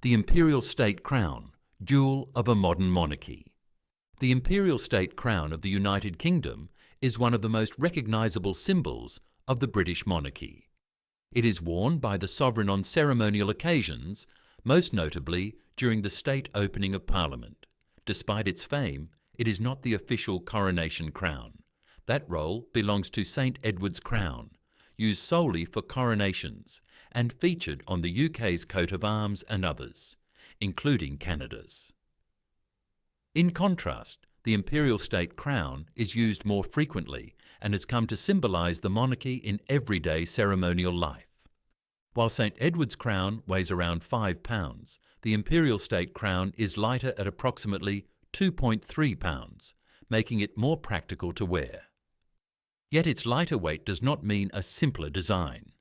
The Imperial State Crown, jewel of a modern monarchy. The Imperial State Crown of the United Kingdom is one of the most recognisable symbols of the British monarchy. It is worn by the sovereign on ceremonial occasions, most notably during the state opening of Parliament. Despite its fame, it is not the official coronation crown. That role belongs to St Edward's Crown, used solely for coronations and featured on the UK's coat of arms and others, including Canada's. In contrast, the Imperial State Crown is used more frequently and has come to symbolise the monarchy in everyday ceremonial life. While St Edward's Crown weighs around 5 pounds, the Imperial State Crown is lighter at approximately 2.3 pounds, making it more practical to wear. Yet its lighter weight does not mean a simpler design.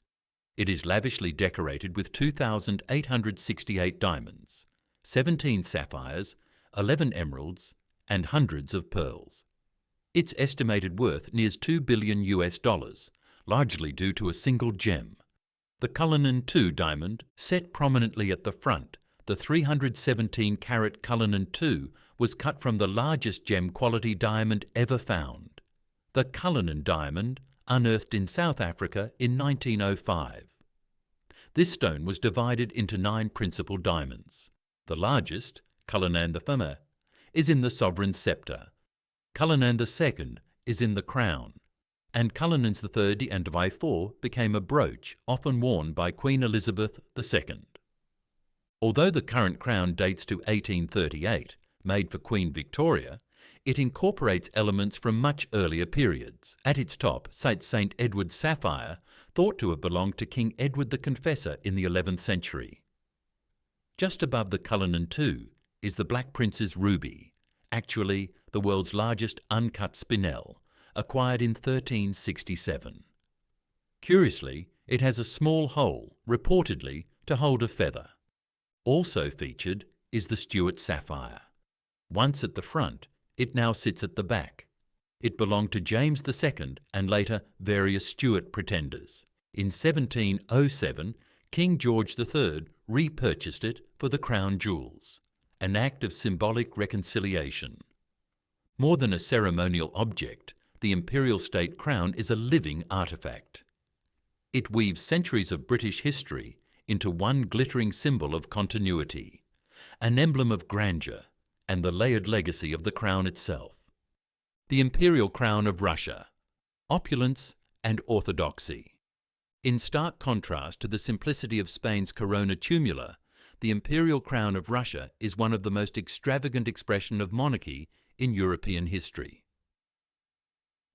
It is lavishly decorated with 2,868 diamonds, 17 sapphires, 11 emeralds, and hundreds of pearls. Its estimated worth nears $2 billion, largely due to a single gem. The Cullinan II diamond, set prominently at the front, the 317-carat Cullinan II, was cut from the largest gem-quality diamond ever found. The Cullinan diamond, unearthed in South Africa in 1905. This stone was divided into 9 principal diamonds. The largest, Cullinan I, is in the sovereign's sceptre. Cullinan II is in the crown, and Cullinans III and IV became a brooch often worn by Queen Elizabeth II. Although the current crown dates to 1838, made for Queen Victoria, it incorporates elements from much earlier periods. At its top sits St Edward's sapphire, thought to have belonged to King Edward the Confessor in the 11th century. Just above the Cullinan II is the Black Prince's ruby, actually the world's largest uncut spinel, acquired in 1367. Curiously, it has a small hole, reportedly to hold a feather. Also featured is the Stuart sapphire. Once at the front, it now sits at the back. It belonged to James II and later various Stuart pretenders. In 1707, King George III repurchased it for the crown jewels, an act of symbolic reconciliation. More than a ceremonial object, the Imperial State Crown is a living artefact. It weaves centuries of British history into one glittering symbol of continuity, an emblem of grandeur and the layered legacy of the crown itself. The Imperial Crown of Russia, opulence and orthodoxy. In stark contrast to the simplicity of Spain's corona tumula, the Imperial Crown of Russia is one of the most extravagant expressions of monarchy in European history.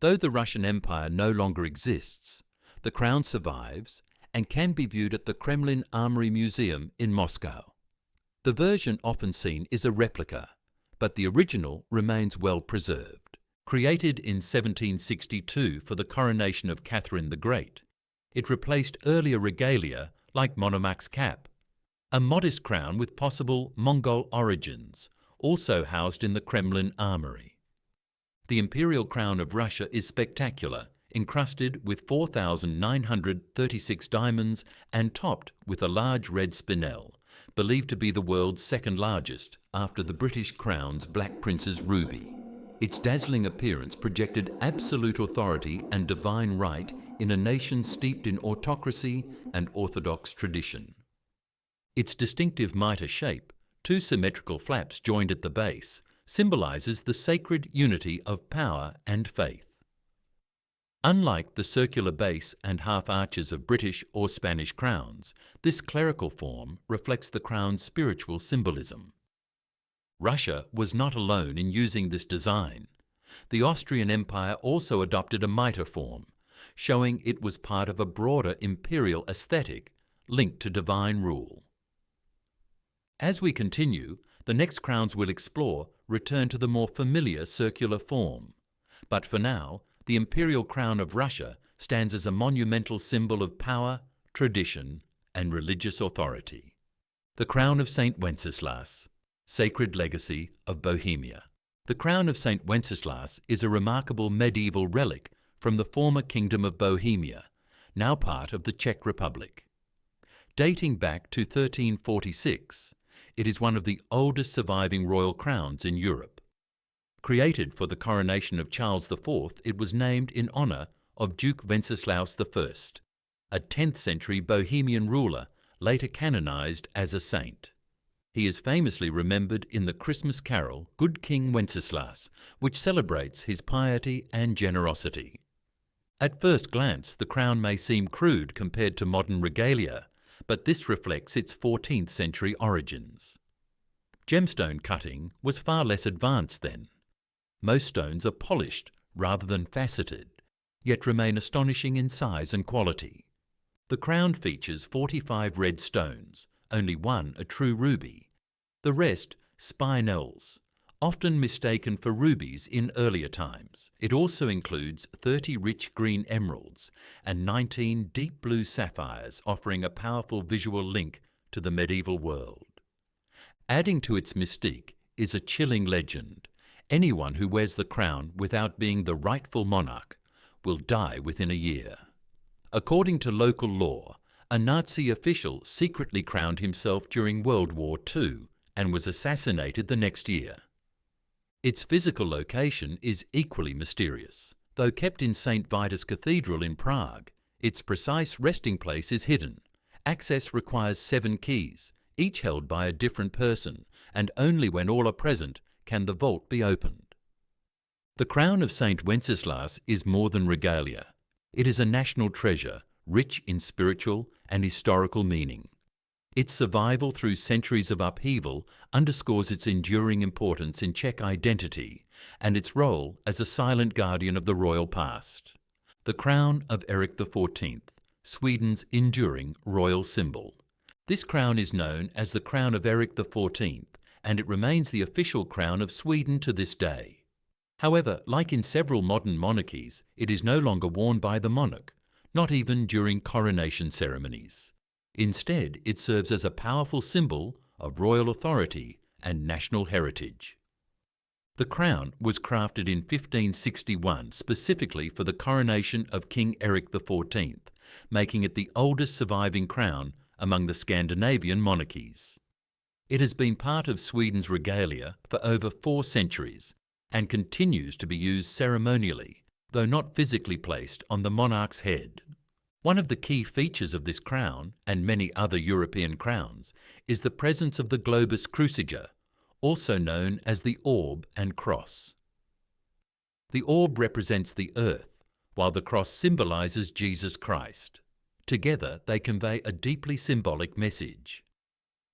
Though the Russian Empire no longer exists, the crown survives and can be viewed at the Kremlin Armory Museum in Moscow. The version often seen is a replica, but the original remains well preserved. Created in 1762 for the coronation of Catherine the Great, it replaced earlier regalia like monarch's cap. A modest crown with possible Mongol origins, also housed in the Kremlin Armory. The Imperial Crown of Russia is spectacular, encrusted with 4,936 diamonds and topped with a large red spinel, believed to be the world's second largest after the British Crown's Black Prince's ruby. Its dazzling appearance projected absolute authority and divine right in a nation steeped in autocracy and orthodox tradition. Its distinctive mitre shape, 2 symmetrical flaps joined at the base, symbolises the sacred unity of power and faith. Unlike the circular base and half arches of British or Spanish crowns, this clerical form reflects the crown's spiritual symbolism. Russia was not alone in using this design. The Austrian Empire also adopted a mitre form, showing it was part of a broader imperial aesthetic linked to divine rule. As we continue, the next crowns we'll explore return to the more familiar circular form. But for now, the Imperial Crown of Russia stands as a monumental symbol of power, tradition, and religious authority. The Crown of St Wenceslas, Sacred Legacy of Bohemia. The Crown of St Wenceslas is a remarkable medieval relic from the former Kingdom of Bohemia, now part of the Czech Republic. Dating back to 1346, It is one of the oldest surviving royal crowns in Europe. Created for the coronation of Charles IV, it was named in honour of Duke Wenceslaus I, a 10th century Bohemian ruler later canonised as a saint. He is famously remembered in the Christmas carol Good King Wenceslas, which celebrates his piety and generosity. At first glance, the crown may seem crude compared to modern regalia, but this reflects its 14th century origins. Gemstone cutting was far less advanced then. Most stones are polished rather than faceted, yet remain astonishing in size and quality. The crown features 45 red stones, only one a true ruby. The rest spinels, often mistaken for rubies in earlier times. It also includes 30 rich green emeralds and 19 deep blue sapphires, offering a powerful visual link to the medieval world. Adding to its mystique is a chilling legend. Anyone who wears the crown without being the rightful monarch will die within a year. According to local law, a Nazi official secretly crowned himself during World War II and was assassinated the next year. Its physical location is equally mysterious. Though kept in St Vitus Cathedral in Prague, its precise resting place is hidden. Access requires 7 keys, each held by a different person, and only when all are present can the vault be opened. The crown of St Wenceslas is more than regalia. It is a national treasure, rich in spiritual and historical meaning. Its survival through centuries of upheaval underscores its enduring importance in Czech identity and its role as a silent guardian of the royal past. The crown of Eric XIV, Sweden's enduring royal symbol. This crown is known as the crown of Eric XIV, and it remains the official crown of Sweden to this day. However, like in several modern monarchies, it is no longer worn by the monarch, not even during coronation ceremonies. Instead, it serves as a powerful symbol of royal authority and national heritage. The crown was crafted in 1561 specifically for the coronation of King Eric XIV, making it the oldest surviving crown among the Scandinavian monarchies. It has been part of Sweden's regalia for over 4 centuries and continues to be used ceremonially, though not physically placed on the monarch's head. One of the key features of this crown, and many other European crowns, is the presence of the globus cruciger, also known as the orb and cross. The orb represents the earth, while the cross symbolizes Jesus Christ. Together, they convey a deeply symbolic message.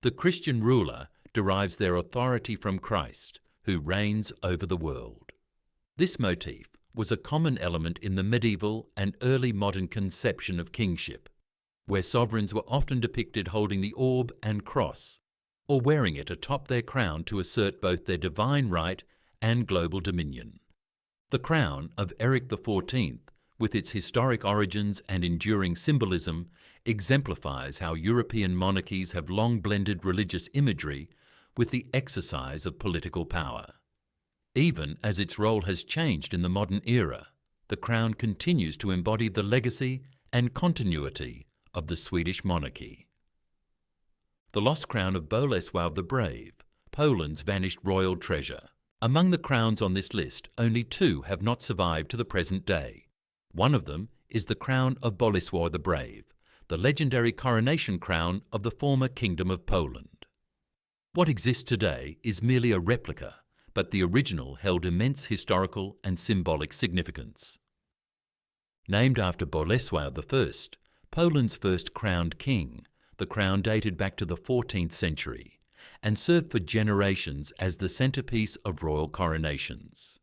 The Christian ruler derives their authority from Christ, who reigns over the world. This motif was a common element in the medieval and early modern conception of kingship, where sovereigns were often depicted holding the orb and cross, or wearing it atop their crown to assert both their divine right and global dominion. The crown of Eric XIV, with its historic origins and enduring symbolism, exemplifies how European monarchies have long blended religious imagery with the exercise of political power. Even as its role has changed in the modern era, the crown continues to embody the legacy and continuity of the Swedish monarchy. The lost crown of Boliswave the Brave, Poland's vanished royal treasure. Among the crowns on this list, only 2 have not survived to the present day. One of them is the crown of Boliswave the Brave, the legendary coronation crown of the former Kingdom of Poland. What exists today is merely a replica, but the original held immense historical and symbolic significance. Named after Boliswave I, Poland's first crowned king, the crown dated back to the 14th century and served for generations as the centerpiece of royal coronations.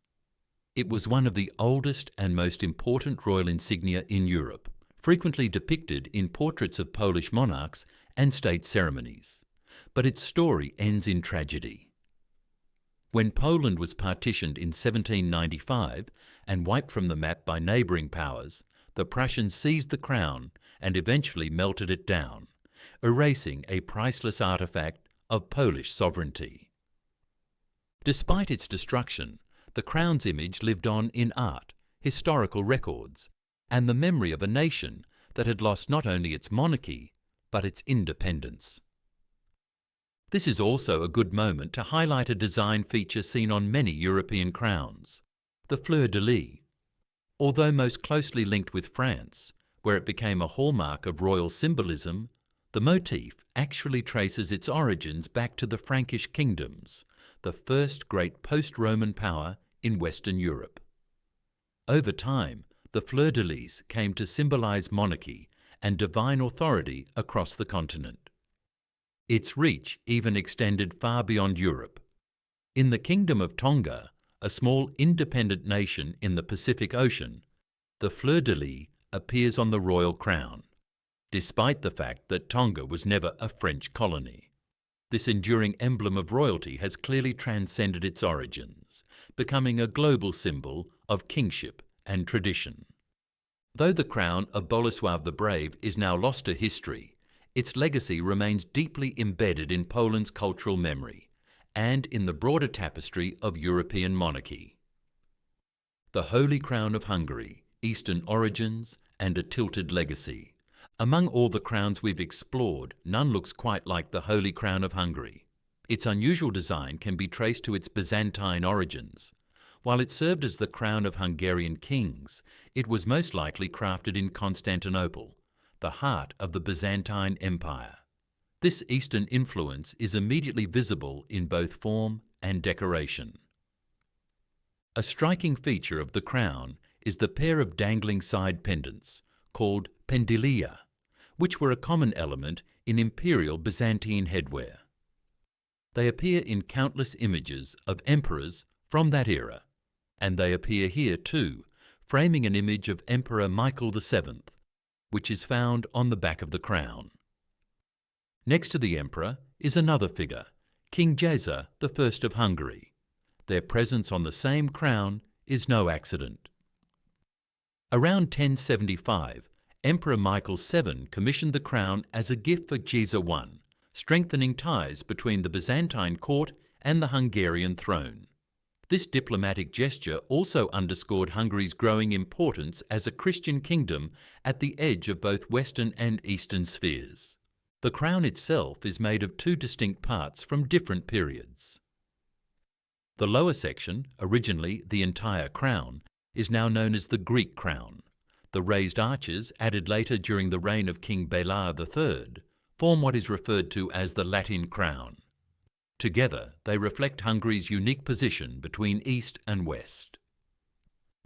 It was one of the oldest and most important royal insignia in Europe, frequently depicted in portraits of Polish monarchs and state ceremonies. But its story ends in tragedy. When Poland was partitioned in 1795 and wiped from the map by neighbouring powers, the Prussians seized the crown and eventually melted it down, erasing a priceless artefact of Polish sovereignty. Despite its destruction, the crown's image lived on in art, historical records, and the memory of a nation that had lost not only its monarchy, but its independence. This is also a good moment to highlight a design feature seen on many European crowns, the fleur-de-lis. Although most closely linked with France, where it became a hallmark of royal symbolism, the motif actually traces its origins back to the Frankish kingdoms, the first great post-Roman power in Western Europe. Over time, the fleur-de-lis came to symbolize monarchy and divine authority across the continent. Its reach even extended far beyond Europe. In the Kingdom of Tonga, a small independent nation in the Pacific Ocean, the fleur-de-lis appears on the royal crown, despite the fact that Tonga was never a French colony. This enduring emblem of royalty has clearly transcended its origins, becoming a global symbol of kingship and tradition. Though the crown of Boliswave the Brave is now lost to history, its legacy remains deeply embedded in Poland's cultural memory and in the broader tapestry of European monarchy. The Holy Crown of Hungary, Eastern origins, and a tilted legacy. Among all the crowns we've explored, none looks quite like the Holy Crown of Hungary. Its unusual design can be traced to its Byzantine origins. While it served as the crown of Hungarian kings, it was most likely crafted in Constantinople, the heart of the Byzantine Empire. This Eastern influence is immediately visible in both form and decoration. A striking feature of the crown is the pair of dangling side pendants, called pendilia, which were a common element in imperial Byzantine headwear. They appear in countless images of emperors from that era, and they appear here too, framing an image of Emperor Michael VII, which is found on the back of the crown. Next to the emperor is another figure, King Géza I of Hungary. Their presence on the same crown is no accident. Around 1075, Emperor Michael VII commissioned the crown as a gift for Géza I, strengthening ties between the Byzantine court and the Hungarian throne. This diplomatic gesture also underscored Hungary's growing importance as a Christian kingdom at the edge of both Western and Eastern spheres. The crown itself is made of two distinct parts from different periods. The lower section, originally the entire crown, is now known as the Greek crown. The raised arches, added later during the reign of King Bela III, form what is referred to as the Latin crown. Together, they reflect Hungary's unique position between East and West.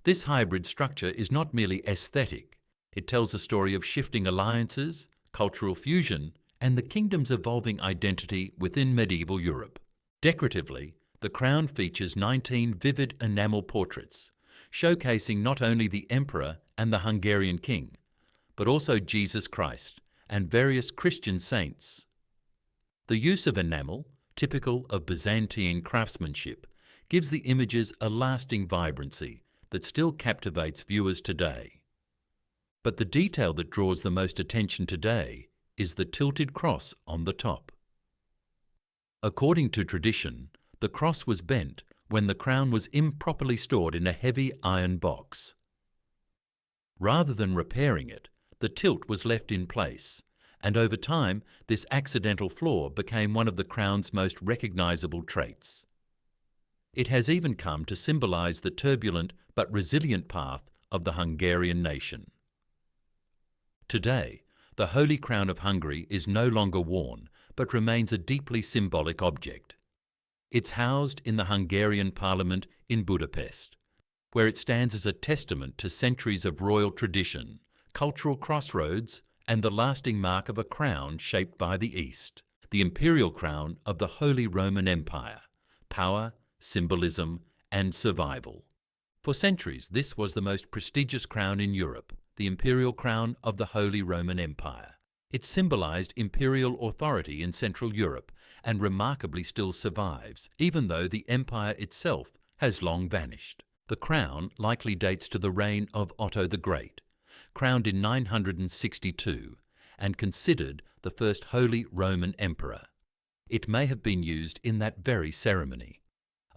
This hybrid structure is not merely aesthetic. It tells a story of shifting alliances, cultural fusion, and the kingdom's evolving identity within medieval Europe. Decoratively, the crown features 19 vivid enamel portraits, showcasing not only the emperor and the Hungarian king, but also Jesus Christ and various Christian saints. The use of enamel, typical of Byzantine craftsmanship, gives the images a lasting vibrancy that still captivates viewers today. But the detail that draws the most attention today is the tilted cross on the top. According to tradition, the cross was bent when the crown was improperly stored in a heavy iron box. Rather than repairing it, the tilt was left in place, and over time this accidental flaw became one of the crown's most recognizable traits. It has even come to symbolize the turbulent but resilient path of the Hungarian nation. Today, the Holy Crown of Hungary is no longer worn, but remains a deeply symbolic object. It's housed in the Hungarian Parliament in Budapest, where it stands as a testament to centuries of royal tradition, cultural crossroads, and the lasting mark of a crown shaped by the East, the imperial crown of the Holy Roman Empire, power, symbolism, and survival. For centuries, this was the most prestigious crown in Europe, the imperial crown of the Holy Roman Empire. It symbolized imperial authority in Central Europe and remarkably still survives, even though the empire itself has long vanished. The crown likely dates to the reign of Otto the Great, crowned in 962 and considered the first Holy Roman Emperor. It may have been used in that very ceremony.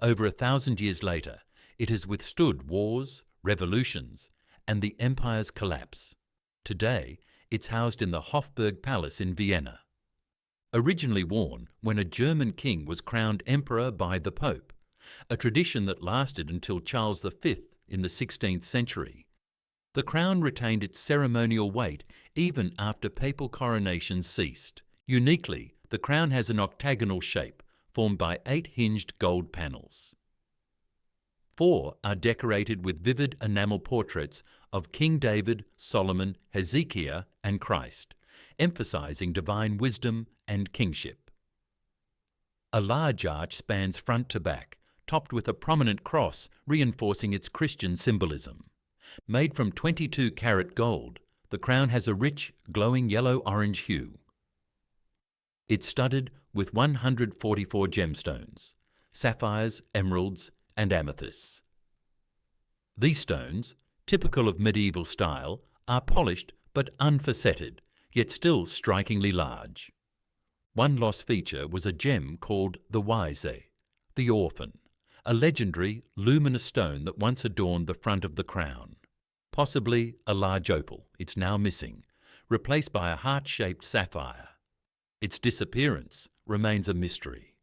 Over 1,000 years later, it has withstood wars, revolutions, and the empire's collapse. Today, it's housed in the Hofburg Palace in Vienna. originally worn when a German king was crowned emperor by the Pope, a tradition that lasted until Charles V in the 16th century. The crown retained its ceremonial weight even after papal coronations ceased. Uniquely, the crown has an octagonal shape formed by 8 hinged gold panels. 4 are decorated with vivid enamel portraits of King David, Solomon, Hezekiah, and Christ, emphasizing divine wisdom and kingship. A large arch spans front to back, topped with a prominent cross reinforcing its Christian symbolism. Made from 22-carat gold, the crown has a rich, glowing yellow-orange hue. It's studded with 144 gemstones, sapphires, emeralds, and amethysts. These stones, typical of medieval style, are polished but unfacetted, yet still strikingly large. One lost feature was a gem called the Wise, the orphan, a legendary, luminous stone that once adorned the front of the crown. Possibly a large opal, it's now missing, replaced by a heart-shaped sapphire. Its disappearance remains a mystery.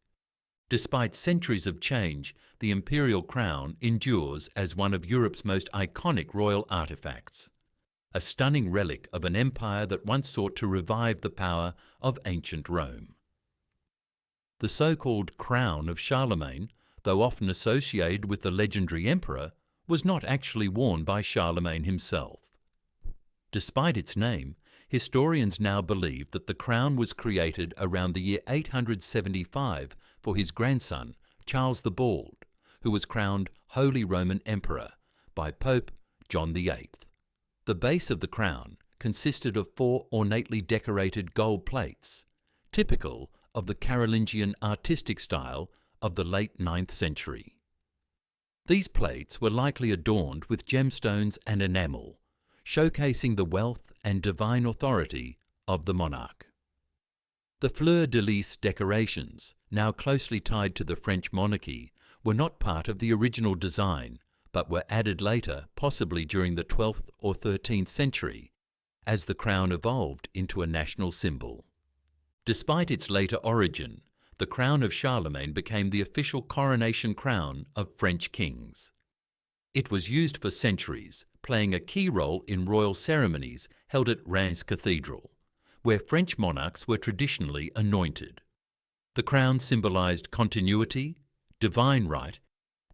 Despite centuries of change, the imperial crown endures as one of Europe's most iconic royal artefacts, a stunning relic of an empire that once sought to revive the power of ancient Rome. The so-called crown of Charlemagne, though often associated with the legendary emperor, was not actually worn by Charlemagne himself. Despite its name, historians now believe that the crown was created around the year 875 for his grandson, Charles the Bald, who was crowned Holy Roman Emperor by Pope John VIII. The base of the crown consisted of 4 ornately decorated gold plates, typical of the Carolingian artistic style of the late 9th century. These plates were likely adorned with gemstones and enamel, showcasing the wealth and divine authority of the monarch. The fleur-de-lis decorations, now closely tied to the French monarchy, were not part of the original design, but were added later, possibly during the 12th or 13th century, as the crown evolved into a national symbol. Despite its later origin, the crown of Charlemagne became the official coronation crown of French kings. It was used for centuries, playing a key role in royal ceremonies held at Reims Cathedral, where French monarchs were traditionally anointed. The crown symbolized continuity, divine right,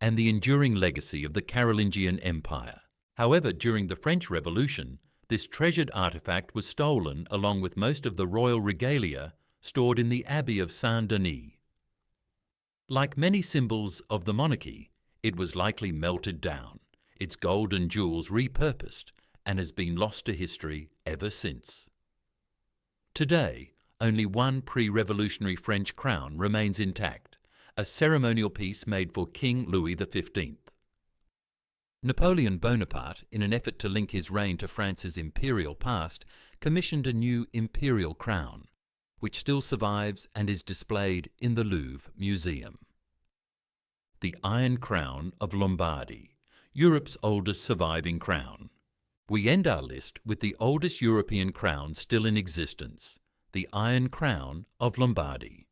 and the enduring legacy of the Carolingian Empire. However, during the French Revolution, this treasured artifact was stolen along with most of the royal regalia stored in the Abbey of Saint-Denis. Like many symbols of the monarchy, it was likely melted down, its gold and jewels repurposed, and has been lost to history ever since. Today, only one pre-revolutionary French crown remains intact, a ceremonial piece made for King Louis XV. Napoleon Bonaparte, in an effort to link his reign to France's imperial past, commissioned a new imperial crown, which still survives and is displayed in the Louvre Museum. The Iron Crown of Lombardy, Europe's oldest surviving crown. We end our list with the oldest European crown still in existence, the Iron Crown of Lombardy.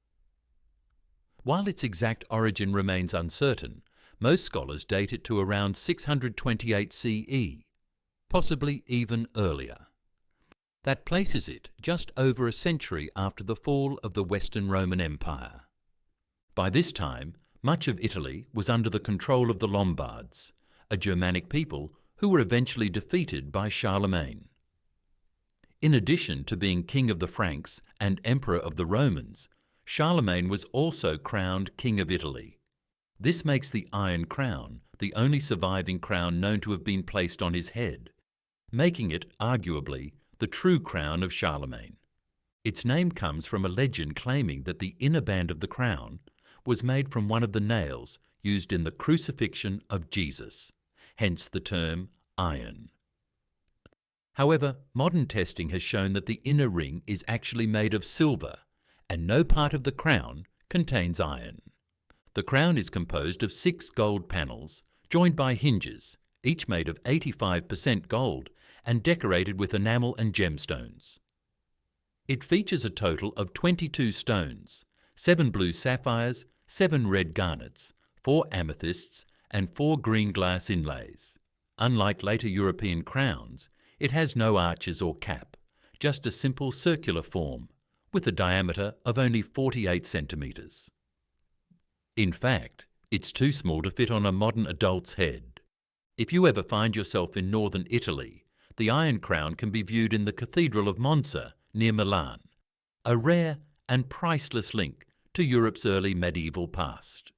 While its exact origin remains uncertain, most scholars date it to around 628 CE, possibly even earlier. That places it just over a century after the fall of the Western Roman Empire. By this time, much of Italy was under the control of the Lombards, a Germanic people who were eventually defeated by Charlemagne. In addition to being king of the Franks and emperor of the Romans, Charlemagne was also crowned king of Italy. This makes the Iron Crown the only surviving crown known to have been placed on his head, making it, arguably, the true crown of Charlemagne. Its name comes from a legend claiming that the inner band of the crown was made from one of the nails used in the crucifixion of Jesus, hence the term iron. However, modern testing has shown that the inner ring is actually made of silver, and no part of the crown contains iron. The crown is composed of 6 gold panels, joined by hinges, each made of 85% gold and decorated with enamel and gemstones. It features a total of 22 stones, 7 blue sapphires, 7 red garnets, 4 amethysts and 4 green glass inlays. Unlike later European crowns, it has no arches or cap, just a simple circular form, with a diameter of only 48 centimetres. In fact, it's too small to fit on a modern adult's head. If you ever find yourself in northern Italy, the Iron Crown can be viewed in the Cathedral of Monza near Milan, a rare and priceless link to Europe's early medieval past.